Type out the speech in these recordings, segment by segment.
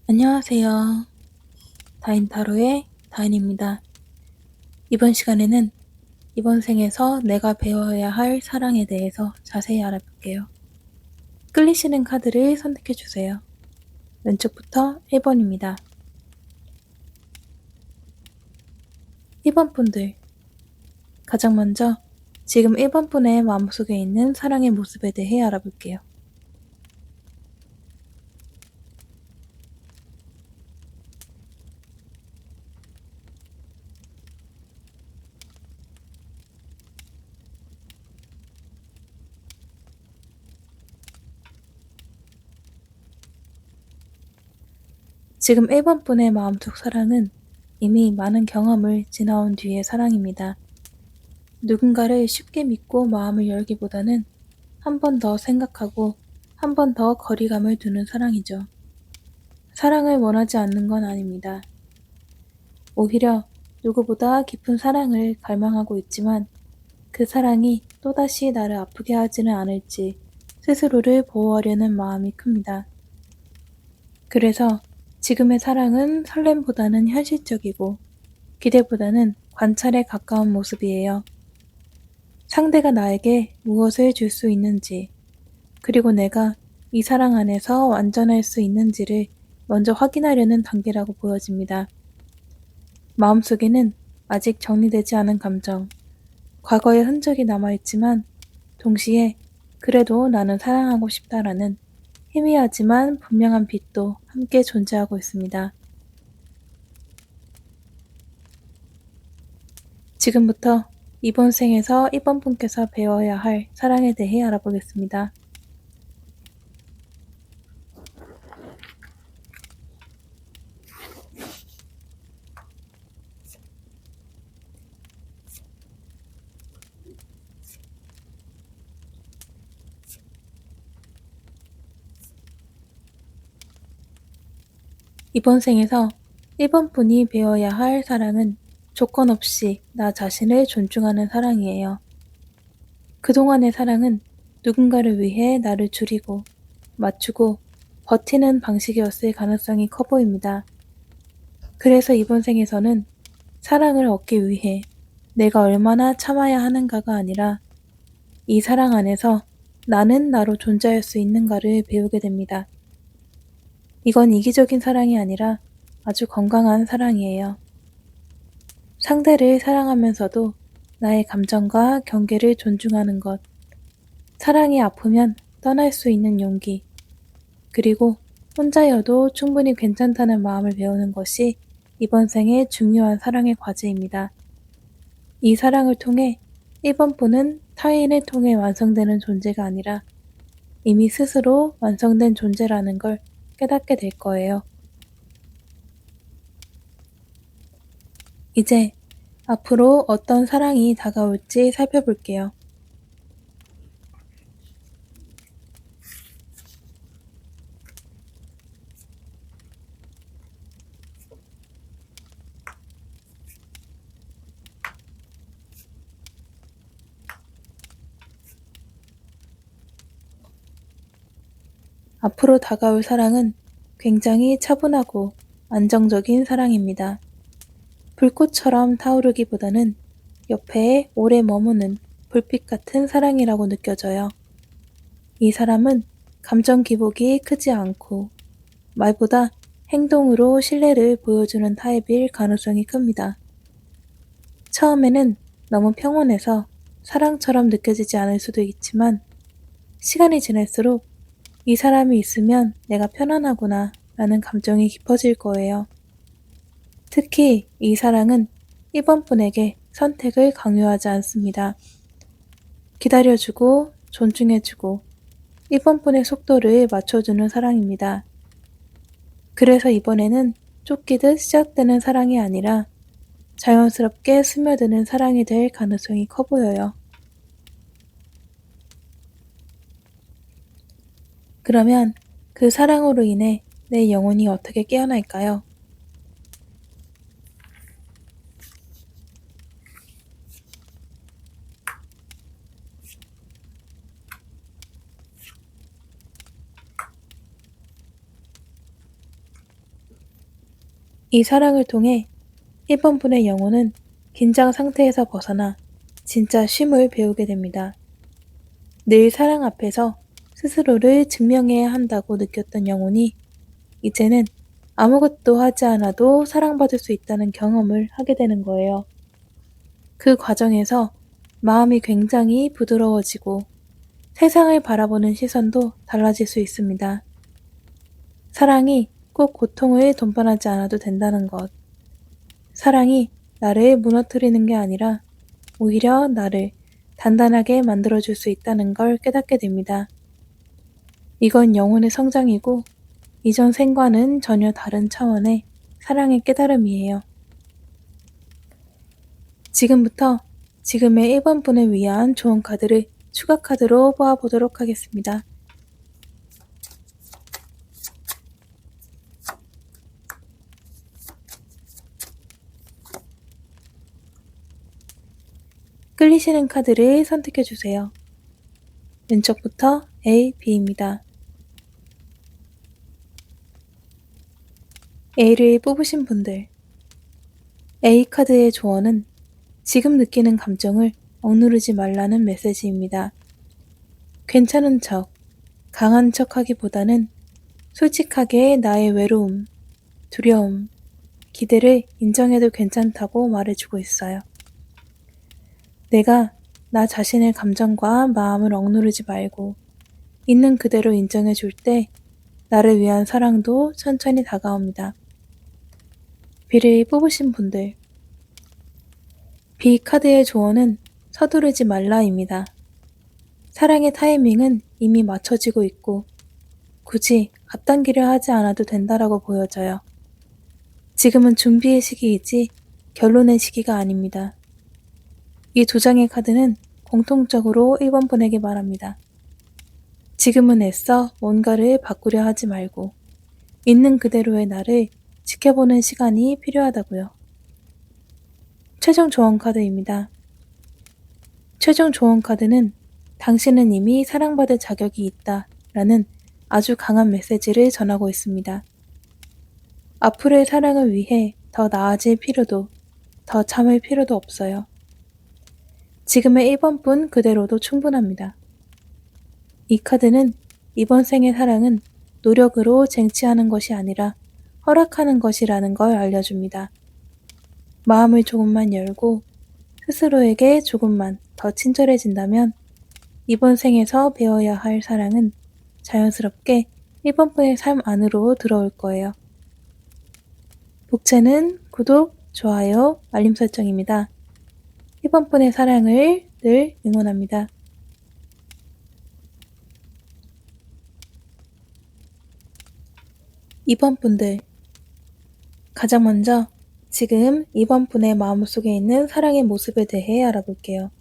안녕하세요. 다인타로의 다인입니다. 이번 시간에는 이번 생에서 내가 배워야 할 사랑에 대해서 자세히 알아볼게요. 끌리시는 카드를 선택해주세요. 왼쪽부터 1번입니다. 1번 분들, 가장 먼저 지금 1번 분의 마음속에 있는 사랑의 모습에 대해 알아볼게요. 지금 1번 분의 마음속 사랑은 이미 많은 경험을 지나온 뒤의 사랑입니다. 누군가를 쉽게 믿고 마음을 열기보다는 한 번 더 생각하고 한 번 더 거리감을 두는 사랑이죠. 사랑을 원하지 않는 건 아닙니다. 오히려 누구보다 깊은 사랑을 갈망하고 있지만 그 사랑이 또다시 나를 아프게 하지는 않을지 스스로를 보호하려는 마음이 큽니다. 그래서 지금의 사랑은 설렘보다는 현실적이고 기대보다는 관찰에 가까운 모습이에요. 상대가 나에게 무엇을 줄 수 있는지, 그리고 내가 이 사랑 안에서 완전할 수 있는지를 먼저 확인하려는 단계라고 보여집니다. 마음속에는 아직 정리되지 않은 감정, 과거의 흔적이 남아있지만 동시에 그래도 나는 사랑하고 싶다라는 희미하지만 분명한 빛도 함께 존재하고 있습니다. 지금부터 이번 생에서 이번 분께서 배워야 할 사랑에 대해 알아보겠습니다. 이번 생에서 1번 분이 배워야 할 사랑은 조건 없이 나 자신을 존중하는 사랑이에요. 그동안의 사랑은 누군가를 위해 나를 줄이고 맞추고 버티는 방식이었을 가능성이 커 보입니다. 그래서 이번 생에서는 사랑을 얻기 위해 내가 얼마나 참아야 하는가가 아니라 이 사랑 안에서 나는 나로 존재할 수 있는가를 배우게 됩니다. 이건 이기적인 사랑이 아니라 아주 건강한 사랑이에요. 상대를 사랑하면서도 나의 감정과 경계를 존중하는 것, 사랑이 아프면 떠날 수 있는 용기, 그리고 혼자여도 충분히 괜찮다는 마음을 배우는 것이 이번 생의 중요한 사랑의 과제입니다. 이 사랑을 통해 1번 분은 타인을 통해 완성되는 존재가 아니라 이미 스스로 완성된 존재라는 걸 깨닫게 될 거예요. 이제 앞으로 어떤 사랑이 다가올지 살펴볼게요. 앞으로 다가올 사랑은 굉장히 차분하고 안정적인 사랑입니다. 불꽃처럼 타오르기보다는 옆에 오래 머무는 불빛 같은 사랑이라고 느껴져요. 이 사람은 감정 기복이 크지 않고 말보다 행동으로 신뢰를 보여주는 타입일 가능성이 큽니다. 처음에는 너무 평온해서 사랑처럼 느껴지지 않을 수도 있지만 시간이 지날수록 이 사람이 있으면 내가 편안하구나 라는 감정이 깊어질 거예요. 특히 이 사랑은 1번 분에게 선택을 강요하지 않습니다. 기다려주고 존중해주고 1번 분의 속도를 맞춰주는 사랑입니다. 그래서 이번에는 쫓기듯 시작되는 사랑이 아니라 자연스럽게 스며드는 사랑이 될 가능성이 커 보여요. 그러면 그 사랑으로 인해 내 영혼이 어떻게 깨어날까요? 이 사랑을 통해 1번 분의 영혼은 긴장 상태에서 벗어나 진짜 쉼을 배우게 됩니다. 늘 사랑 앞에서 스스로를 증명해야 한다고 느꼈던 영혼이 이제는 아무것도 하지 않아도 사랑받을 수 있다는 경험을 하게 되는 거예요. 그 과정에서 마음이 굉장히 부드러워지고 세상을 바라보는 시선도 달라질 수 있습니다. 사랑이 꼭 고통을 동반하지 않아도 된다는 것. 사랑이 나를 무너뜨리는 게 아니라 오히려 나를 단단하게 만들어줄 수 있다는 걸 깨닫게 됩니다. 이건 영혼의 성장이고 이전 생과는 전혀 다른 차원의 사랑의 깨달음이에요. 지금부터 지금의 1번 분을 위한 조언 카드를 추가 카드로 뽑아보도록 하겠습니다. 끌리시는 카드를 선택해주세요. 왼쪽부터 A, B입니다. A를 뽑으신 분들, A 카드의 조언은 지금 느끼는 감정을 억누르지 말라는 메시지입니다. 괜찮은 척, 강한 척 하기보다는 솔직하게 나의 외로움, 두려움, 기대를 인정해도 괜찮다고 말해주고 있어요. 내가 나 자신의 감정과 마음을 억누르지 말고 있는 그대로 인정해줄 때 나를 위한 사랑도 천천히 다가옵니다. B를 뽑으신 분들, B 카드의 조언은 서두르지 말라입니다. 사랑의 타이밍은 이미 맞춰지고 있고 굳이 앞당기려 하지 않아도 된다라고 보여져요. 지금은 준비의 시기이지 결론의 시기가 아닙니다. 이 두 장의 카드는 공통적으로 1번 분에게 말합니다. 지금은 애써 뭔가를 바꾸려 하지 말고 있는 그대로의 나를 지켜보는 시간이 필요하다고요. 최종 조언 카드입니다. 최종 조언 카드는 당신은 이미 사랑받을 자격이 있다 라는 아주 강한 메시지를 전하고 있습니다. 앞으로의 사랑을 위해 더 나아질 필요도, 더 참을 필요도 없어요. 지금의 1번 분 그대로도 충분합니다. 이 카드는 이번 생의 사랑은 노력으로 쟁취하는 것이 아니라 허락하는 것이라는 걸 알려줍니다. 마음을 조금만 열고 스스로에게 조금만 더 친절해진다면 이번 생에서 배워야 할 사랑은 자연스럽게 1번 분의 삶 안으로 들어올 거예요. 복채는 구독, 좋아요, 알림 설정입니다. 1번 분의 사랑을 늘 응원합니다. 2번 분들, 가장 먼저 지금 2번 분의 마음속에 있는 사랑의 모습에 대해 알아볼게요.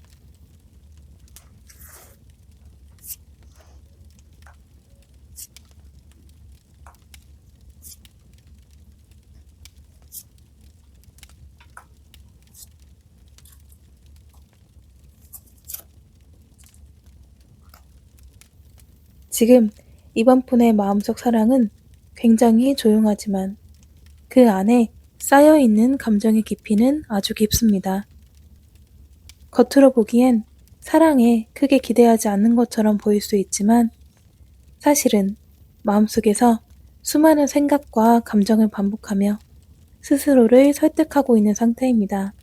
지금 2번 분의 마음속 사랑은 굉장히 조용하지만 그 안에 쌓여있는 감정의 깊이는 아주 깊습니다. 겉으로 보기엔 사랑에 크게 기대하지 않는 것처럼 보일 수 있지만 사실은 마음속에서 수많은 생각과 감정을 반복하며 스스로를 설득하고 있는 상태입니다.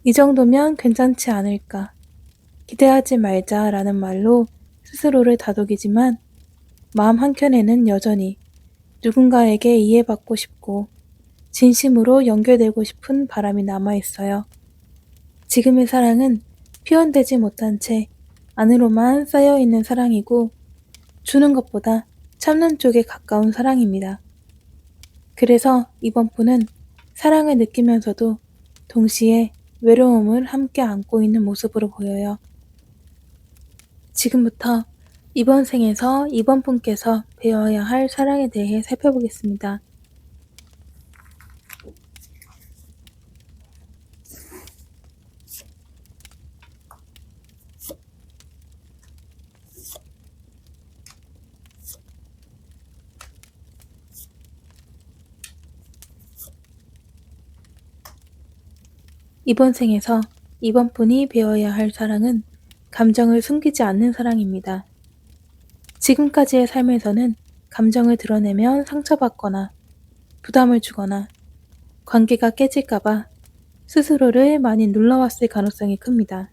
이 정도면 괜찮지 않을까, 기대하지 말자라는 말로 스스로를 다독이지만 마음 한켠에는 여전히 누군가에게 이해받고 싶고 진심으로 연결되고 싶은 바람이 남아있어요. 지금의 사랑은 표현되지 못한 채 안으로만 쌓여있는 사랑이고 주는 것보다 참는 쪽에 가까운 사랑입니다. 그래서 이번 분은 사랑을 느끼면서도 동시에 외로움을 함께 안고 있는 모습으로 보여요. 지금부터 이번 생에서 이번 분께서 배워야 할 사랑에 대해 살펴보겠습니다. 이번 생에서 이번 분이 배워야 할 사랑은 감정을 숨기지 않는 사랑입니다. 지금까지의 삶에서는 감정을 드러내면 상처받거나 부담을 주거나 관계가 깨질까봐 스스로를 많이 눌러왔을 가능성이 큽니다.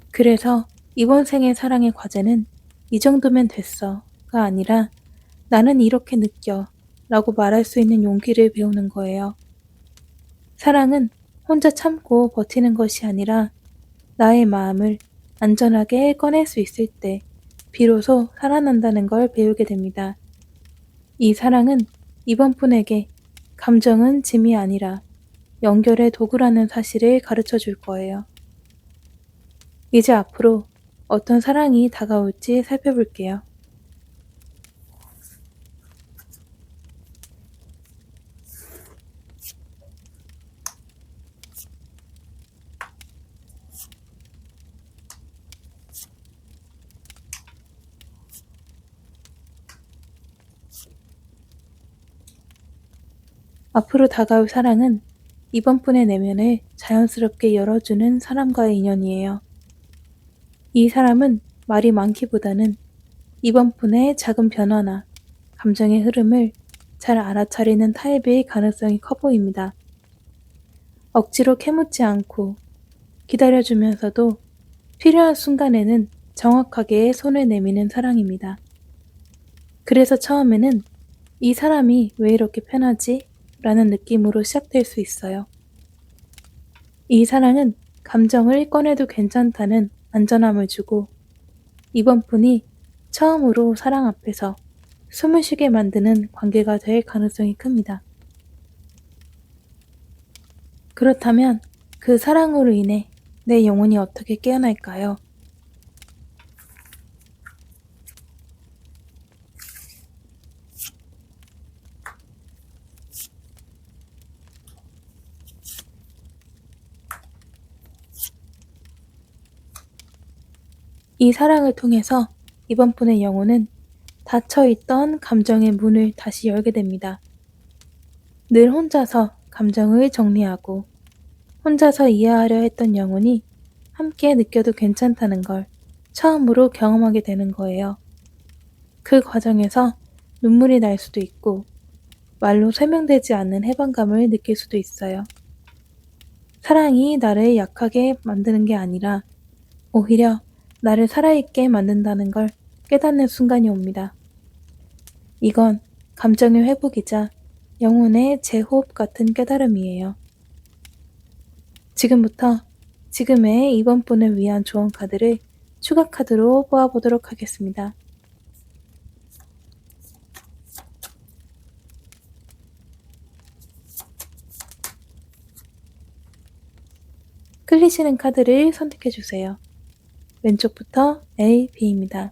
그래서 이번 생의 사랑의 과제는 이 정도면 됐어가 아니라 나는 이렇게 느껴 라고 말할 수 있는 용기를 배우는 거예요. 사랑은 혼자 참고 버티는 것이 아니라 나의 마음을 안전하게 꺼낼 수 있을 때 비로소 살아난다는 걸 배우게 됩니다. 이 사랑은 이번 분에게 감정은 짐이 아니라 연결의 도구라는 사실을 가르쳐 줄 거예요. 이제 앞으로 어떤 사랑이 다가올지 살펴볼게요. 앞으로 다가올 사랑은 이번 분의 내면을 자연스럽게 열어주는 사람과의 인연이에요. 이 사람은 말이 많기보다는 이번 분의 작은 변화나 감정의 흐름을 잘 알아차리는 타입일 가능성이 커 보입니다. 억지로 캐묻지 않고 기다려주면서도 필요한 순간에는 정확하게 손을 내미는 사랑입니다. 그래서 처음에는 이 사람이 왜 이렇게 편하지? 라는 느낌으로 시작될 수 있어요. 이 사랑은 감정을 꺼내도 괜찮다는 안전함을 주고 이번 분이 처음으로 사랑 앞에서 숨을 쉬게 만드는 관계가 될 가능성이 큽니다. 그렇다면 그 사랑으로 인해 내 영혼이 어떻게 깨어날까요? 이 사랑을 통해서 이번 분의 영혼은 닫혀있던 감정의 문을 다시 열게 됩니다. 늘 혼자서 감정을 정리하고 혼자서 이해하려 했던 영혼이 함께 느껴도 괜찮다는 걸 처음으로 경험하게 되는 거예요. 그 과정에서 눈물이 날 수도 있고 말로 설명되지 않는 해방감을 느낄 수도 있어요. 사랑이 나를 약하게 만드는 게 아니라 오히려 나를 살아있게 만든다는 걸 깨닫는 순간이 옵니다. 이건 감정의 회복이자 영혼의 재호흡 같은 깨달음이에요. 지금부터 지금의 이번 분을 위한 조언 카드를 추가 카드로 뽑아보도록 하겠습니다. 끌리시는 카드를 선택해주세요. 왼쪽부터 A, B입니다.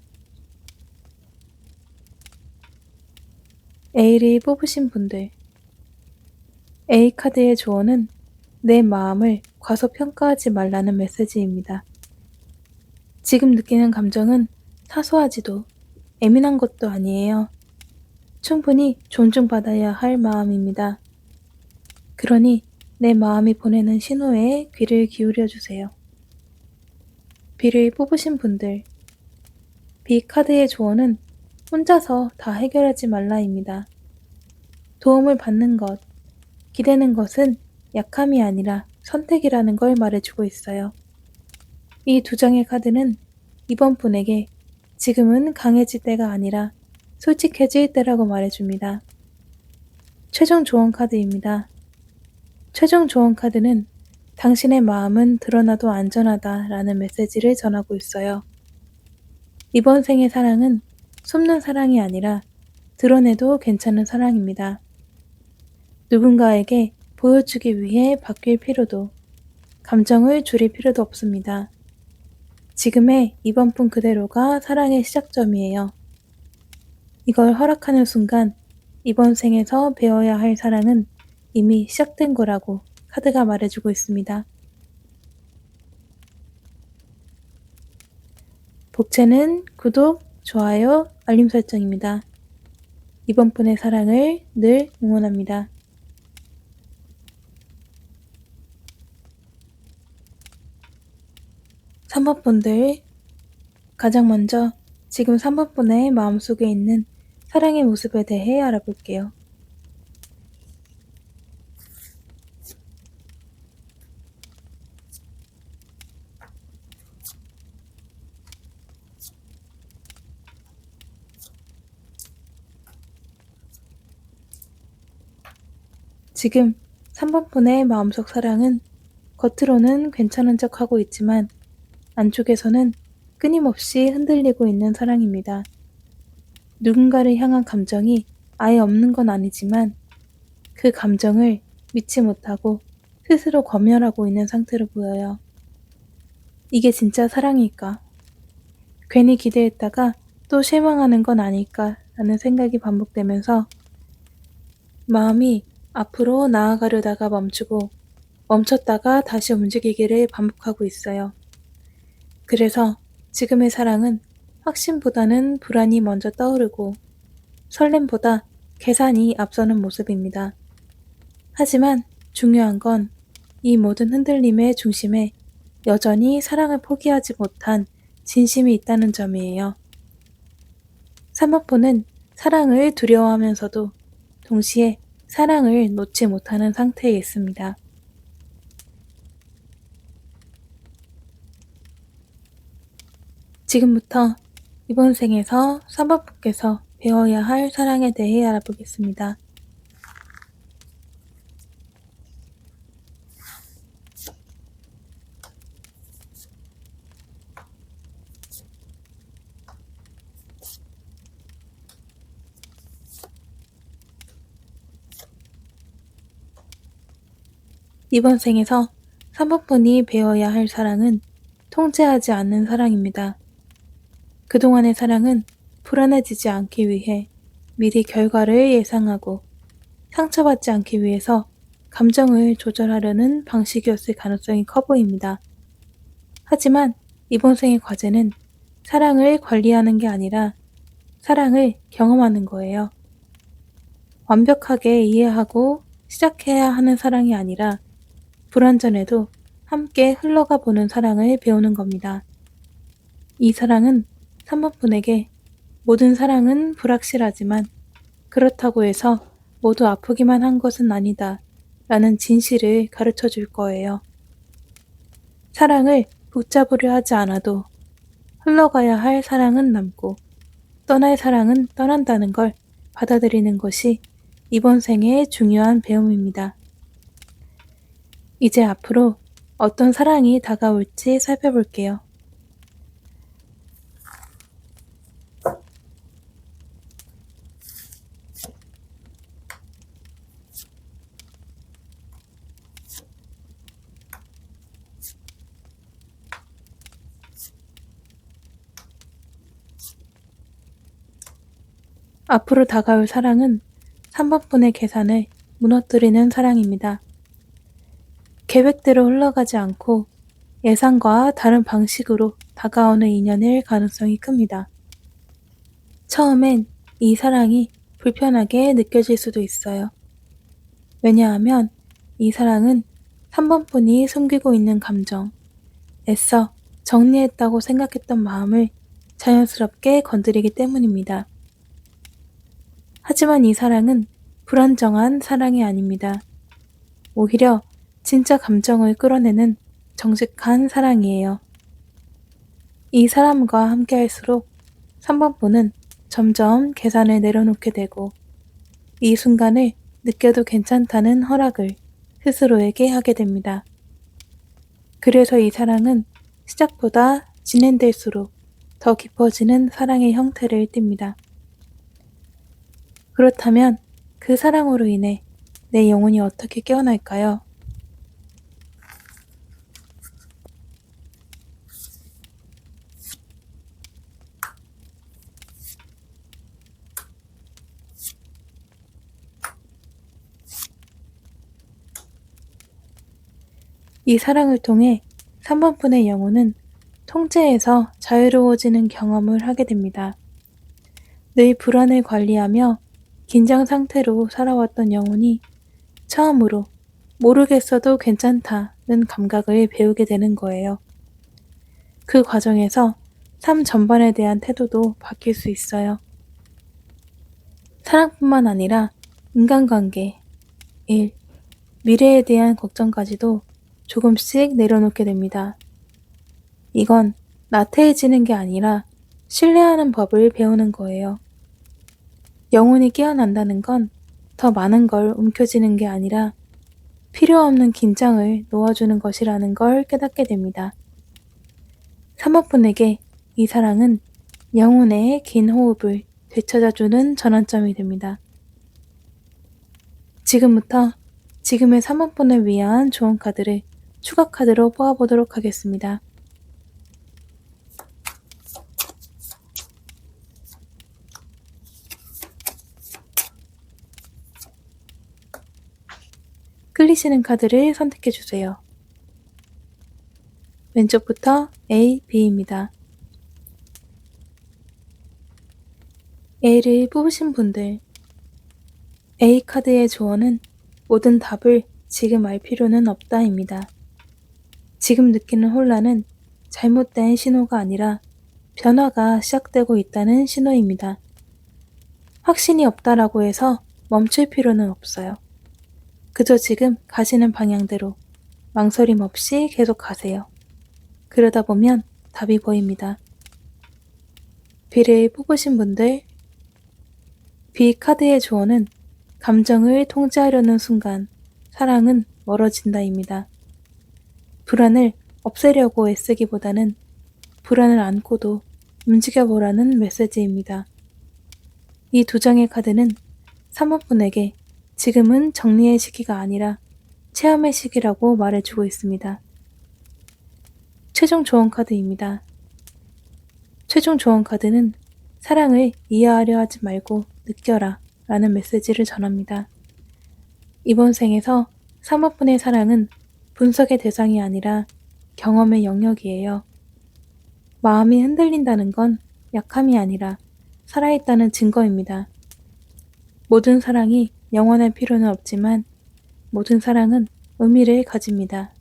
A를 뽑으신 분들, A 카드의 조언은 내 마음을 과소평가하지 말라는 메시지입니다. 지금 느끼는 감정은 사소하지도 예민한 것도 아니에요. 충분히 존중받아야 할 마음입니다. 그러니 내 마음이 보내는 신호에 귀를 기울여 주세요. B를 뽑으신 분들, B 카드의 조언은 혼자서 다 해결하지 말라입니다. 도움을 받는 것, 기대는 것은 약함이 아니라 선택이라는 걸 말해주고 있어요. 이 두 장의 카드는 이번 분에게 지금은 강해질 때가 아니라 솔직해질 때라고 말해줍니다. 최종 조언 카드입니다. 최종 조언 카드는 당신의 마음은 드러나도 안전하다 라는 메시지를 전하고 있어요. 이번 생의 사랑은 숨는 사랑이 아니라 드러내도 괜찮은 사랑입니다. 누군가에게 보여주기 위해 바뀔 필요도, 감정을 줄일 필요도 없습니다. 지금의 이번 분 그대로가 사랑의 시작점이에요. 이걸 허락하는 순간 이번 생에서 배워야 할 사랑은 이미 시작된 거라고 카드가 말해주고 있습니다. 복채는 구독, 좋아요, 알림 설정입니다. 이번 분의 사랑을 늘 응원합니다. 3번분들, 가장 먼저 지금 3번분의 마음속에 있는 사랑의 모습에 대해 알아볼게요. 지금 3번분의 마음속 사랑은 겉으로는 괜찮은 척 하고 있지만 안쪽에서는 끊임없이 흔들리고 있는 사랑입니다. 누군가를 향한 감정이 아예 없는 건 아니지만 그 감정을 믿지 못하고 스스로 검열하고 있는 상태로 보여요. 이게 진짜 사랑일까? 괜히 기대했다가 또 실망하는 건 아닐까 라는 생각이 반복되면서 마음이 앞으로 나아가려다가 멈추고 멈췄다가 다시 움직이기를 반복하고 있어요. 그래서 지금의 사랑은 확신보다는 불안이 먼저 떠오르고 설렘보다 계산이 앞서는 모습입니다. 하지만 중요한 건 이 모든 흔들림의 중심에 여전히 사랑을 포기하지 못한 진심이 있다는 점이에요. 사마포는 사랑을 두려워하면서도 동시에 사랑을 놓지 못하는 상태에 있습니다. 지금부터 이번 생에서 사마포께서 배워야 할 사랑에 대해 알아보겠습니다. 이번 생에서 3번분이 배워야 할 사랑은 통제하지 않는 사랑입니다. 그동안의 사랑은 불안해지지 않기 위해 미리 결과를 예상하고 상처받지 않기 위해서 감정을 조절하려는 방식이었을 가능성이 커 보입니다. 하지만 이번 생의 과제는 사랑을 관리하는 게 아니라 사랑을 경험하는 거예요. 완벽하게 이해하고 시작해야 하는 사랑이 아니라 불완전해도 함께 흘러가 보는 사랑을 배우는 겁니다. 이 사랑은 3번분에게 모든 사랑은 불확실하지만 그렇다고 해서 모두 아프기만 한 것은 아니다 라는 진실을 가르쳐 줄 거예요. 사랑을 붙잡으려 하지 않아도 흘러가야 할 사랑은 남고 떠날 사랑은 떠난다는 걸 받아들이는 것이 이번 생의 중요한 배움입니다. 이제 앞으로 어떤 사랑이 다가올지 살펴볼게요. 앞으로 다가올 사랑은 3번분의 계산을 무너뜨리는 사랑입니다. 계획대로 흘러가지 않고 예상과 다른 방식으로 다가오는 인연일 가능성이 큽니다. 처음엔 이 사랑이 불편하게 느껴질 수도 있어요. 왜냐하면 이 사랑은 3번분이 숨기고 있는 감정, 애써 정리했다고 생각했던 마음을 자연스럽게 건드리기 때문입니다. 하지만 이 사랑은 불안정한 사랑이 아닙니다. 오히려 진짜 감정을 끌어내는 정직한 사랑이에요. 이 사람과 함께 할수록 3번분은 점점 계산을 내려놓게 되고 이 순간을 느껴도 괜찮다는 허락을 스스로에게 하게 됩니다. 그래서 이 사랑은 시작보다 진행될수록 더 깊어지는 사랑의 형태를 띱니다. 그렇다면 그 사랑으로 인해 내 영혼이 어떻게 깨어날까요? 이 사랑을 통해 3번분의 영혼은 통제에서 자유로워지는 경험을 하게 됩니다. 늘 불안을 관리하며 긴장 상태로 살아왔던 영혼이 처음으로 모르겠어도 괜찮다는 감각을 배우게 되는 거예요. 그 과정에서 삶 전반에 대한 태도도 바뀔 수 있어요. 사랑뿐만 아니라 인간관계, 일, 미래에 대한 걱정까지도 조금씩 내려놓게 됩니다. 이건 나태해지는 게 아니라 신뢰하는 법을 배우는 거예요. 영혼이 깨어난다는 건 더 많은 걸 움켜쥐는 게 아니라 필요 없는 긴장을 놓아주는 것이라는 걸 깨닫게 됩니다. 사모분에게 이 사랑은 영혼의 긴 호흡을 되찾아주는 전환점이 됩니다. 지금부터 지금의 사모분을 위한 좋은 카드를 추가 카드로 뽑아보도록 하겠습니다. 끌리시는 카드를 선택해주세요. 왼쪽부터 A, B입니다. A를 뽑으신 분들, A 카드의 조언은 모든 답을 지금 알 필요는 없다입니다. 지금 느끼는 혼란은 잘못된 신호가 아니라 변화가 시작되고 있다는 신호입니다. 확신이 없다라고 해서 멈출 필요는 없어요. 그저 지금 가시는 방향대로 망설임 없이 계속 가세요. 그러다 보면 답이 보입니다. B를 뽑으신 분들, B 카드의 조언은 감정을 통제하려는 순간 사랑은 멀어진다입니다. 불안을 없애려고 애쓰기보다는 불안을 안고도 움직여보라는 메시지입니다. 이 두 장의 카드는 사모분에게 지금은 정리의 시기가 아니라 체험의 시기라고 말해주고 있습니다. 최종 조언 카드입니다. 최종 조언 카드는 사랑을 이해하려 하지 말고 느껴라 라는 메시지를 전합니다. 이번 생에서 사모분의 사랑은 분석의 대상이 아니라 경험의 영역이에요. 마음이 흔들린다는 건 약함이 아니라 살아있다는 증거입니다. 모든 사랑이 영원할 필요는 없지만 모든 사랑은 의미를 가집니다.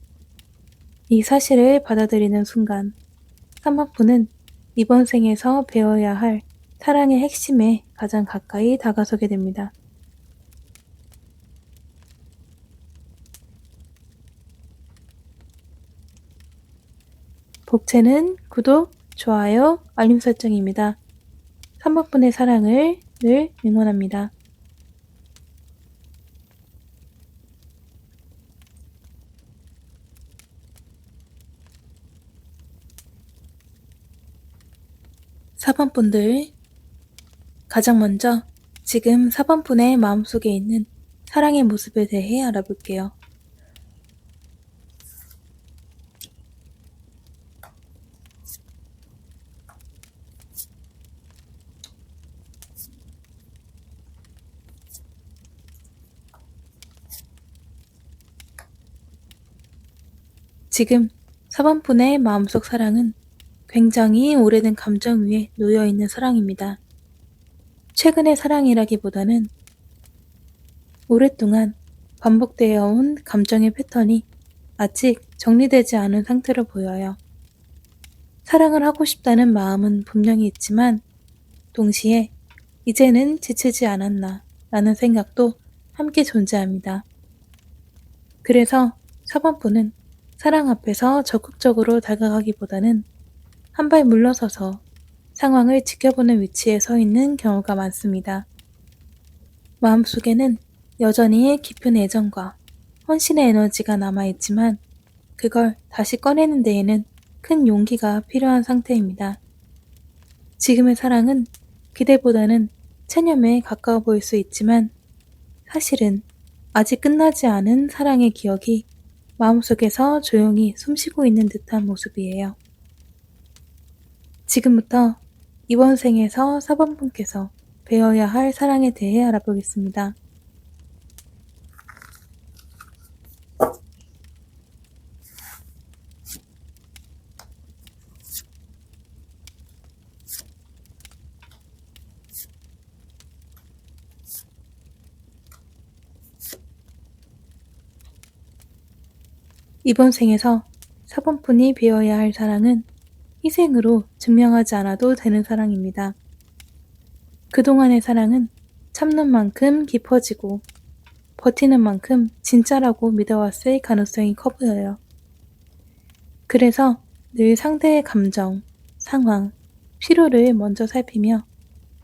이 사실을 받아들이는 순간 사모분은 이번 생에서 배워야 할 사랑의 핵심에 가장 가까이 다가서게 됩니다. 복채는 구독, 좋아요, 알림 설정입니다. 3번분의 사랑을 늘 응원합니다. (4번분들) 가장 먼저 지금 4번분의 마음속에 있는 사랑의 모습에 대해 알아볼게요. 지금 4번분의 마음속 사랑은 굉장히 오래된 감정 위에 놓여있는 사랑입니다. 최근의 사랑이라기보다는 오랫동안 반복되어 온 감정의 패턴이 아직 정리되지 않은 상태로 보여요. 사랑을 하고 싶다는 마음은 분명히 있지만 동시에 이제는 지치지 않았나 라는 생각도 함께 존재합니다. 그래서 4번분은 사랑 앞에서 적극적으로 다가가기보다는 한 발 물러서서 상황을 지켜보는 위치에 서 있는 경우가 많습니다. 마음속에는 여전히 깊은 애정과 헌신의 에너지가 남아있지만 그걸 다시 꺼내는 데에는 큰 용기가 필요한 상태입니다. 지금의 사랑은 기대보다는 체념에 가까워 보일 수 있지만 사실은 아직 끝나지 않은 사랑의 기억이 마음속에서 조용히 숨쉬고 있는 듯한 모습이에요. 지금부터 이번 생에서 4번분께서 배워야 할 사랑에 대해 알아보겠습니다. 이번 생에서 4번분이 배워야 할 사랑은 희생으로 증명하지 않아도 되는 사랑입니다. 그동안의 사랑은 참는 만큼 깊어지고 버티는 만큼 진짜라고 믿어왔을 가능성이 커 보여요. 그래서 늘 상대의 감정, 상황, 필요를 먼저 살피며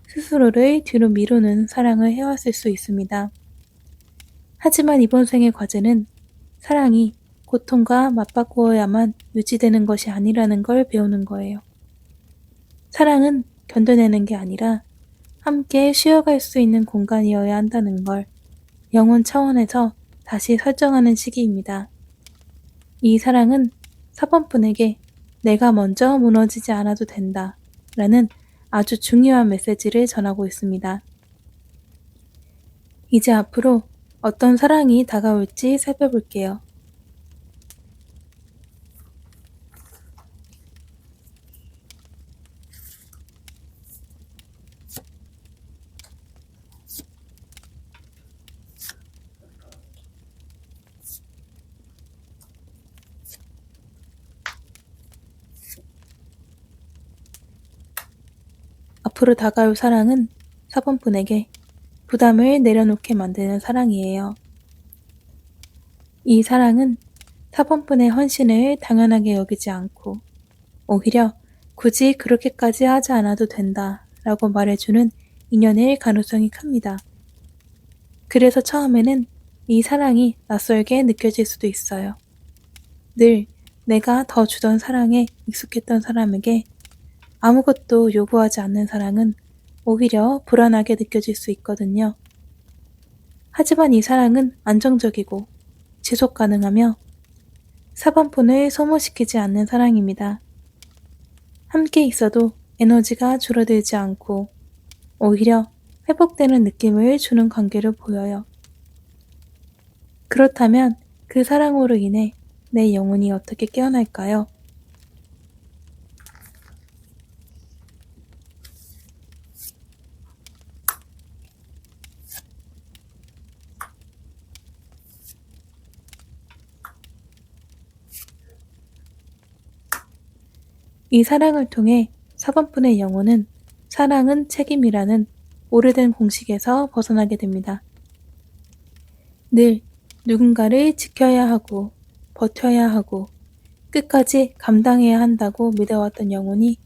스스로를 뒤로 미루는 사랑을 해왔을 수 있습니다. 하지만 이번 생의 과제는 사랑이 고통과 맞바꾸어야만 유지되는 것이 아니라는 걸 배우는 거예요. 사랑은 견뎌내는 게 아니라 함께 쉬어갈 수 있는 공간이어야 한다는 걸 영혼 차원에서 다시 설정하는 시기입니다. 이 사랑은 4번분에게 내가 먼저 무너지지 않아도 된다 라는 아주 중요한 메시지를 전하고 있습니다. 이제 앞으로 어떤 사랑이 다가올지 살펴볼게요. 앞으로 다가올 사랑은 4번분에게 부담을 내려놓게 만드는 사랑이에요. 이 사랑은 4번분의 헌신을 당연하게 여기지 않고 오히려 굳이 그렇게까지 하지 않아도 된다 라고 말해주는 인연일 가능성이 큽니다. 그래서 처음에는 이 사랑이 낯설게 느껴질 수도 있어요. 늘 내가 더 주던 사랑에 익숙했던 사람에게 아무것도 요구하지 않는 사랑은 오히려 불안하게 느껴질 수 있거든요. 하지만 이 사랑은 안정적이고 지속 가능하며 사방폰을 소모시키지 않는 사랑입니다. 함께 있어도 에너지가 줄어들지 않고 오히려 회복되는 느낌을 주는 관계를 보여요. 그렇다면 그 사랑으로 인해 내 영혼이 어떻게 깨어날까요? 이 사랑을 통해 4번분의 영혼은 사랑은 책임이라는 오래된 공식에서 벗어나게 됩니다. 늘 누군가를 지켜야 하고 버텨야 하고 끝까지 감당해야 한다고 믿어왔던 영혼이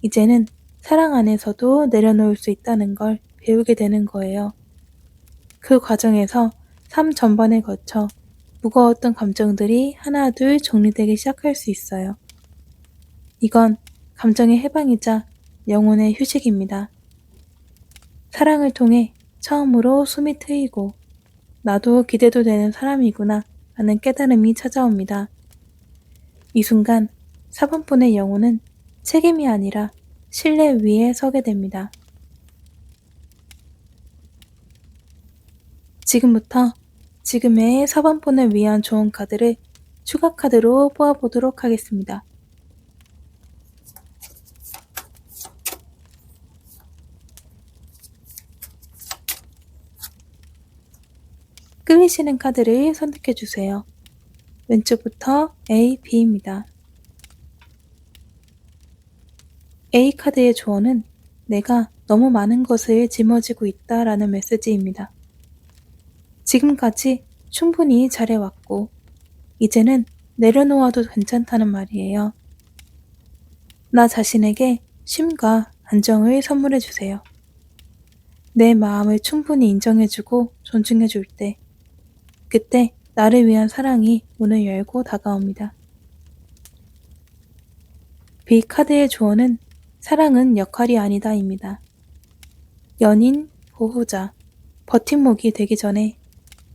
이제는 사랑 안에서도 내려놓을 수 있다는 걸 배우게 되는 거예요. 그 과정에서 삶 전반에 거쳐 무거웠던 감정들이 하나둘 정리되기 시작할 수 있어요. 이건 감정의 해방이자 영혼의 휴식입니다. 사랑을 통해 처음으로 숨이 트이고 나도 기대도 되는 사람이구나 하는 깨달음이 찾아옵니다. 이 순간 4번분의 영혼은 책임이 아니라 신뢰 위에 서게 됩니다. 지금부터 지금의 4번분을 위한 좋은 카드를 추가 카드로 뽑아보도록 하겠습니다. 끌리시는 카드를 선택해주세요. 왼쪽부터 A, B입니다. A 카드의 조언은 내가 너무 많은 것을 짊어지고 있다라는 메시지입니다. 지금까지 충분히 잘해왔고 이제는 내려놓아도 괜찮다는 말이에요. 나 자신에게 쉼과 안정을 선물해주세요. 내 마음을 충분히 인정해주고 존중해줄 때 그때 나를 위한 사랑이 문을 열고 다가옵니다. B 카드의 조언은 사랑은 역할이 아니다입니다. 연인, 보호자, 버팀목이 되기 전에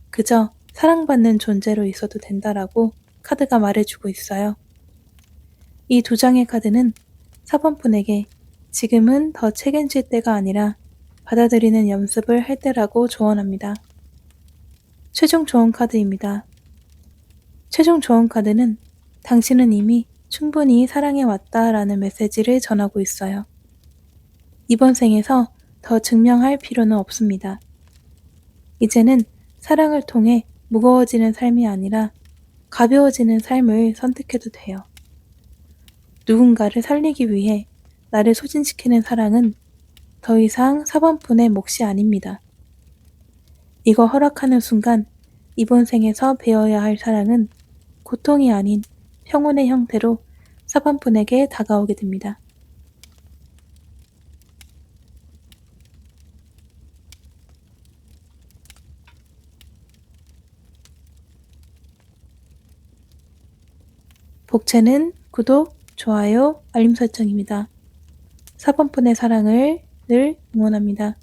그저 사랑받는 존재로 있어도 된다라고 카드가 말해주고 있어요. 이 두 장의 카드는 4번분에게 지금은 더 책임질 때가 아니라 받아들이는 연습을 할 때라고 조언합니다. 최종 조언 카드입니다. 최종 조언 카드는 당신은 이미 충분히 사랑해왔다라는 메시지를 전하고 있어요. 이번 생에서 더 증명할 필요는 없습니다. 이제는 사랑을 통해 무거워지는 삶이 아니라 가벼워지는 삶을 선택해도 돼요. 누군가를 살리기 위해 나를 소진시키는 사랑은 더 이상 4번분의 몫이 아닙니다. 이거 허락하는 순간 이번 생에서 배워야 할 사랑은 고통이 아닌 평온의 형태로 4번분에게 다가오게 됩니다. 복채는 구독, 좋아요, 알림 설정입니다. 4번분의 사랑을 늘 응원합니다.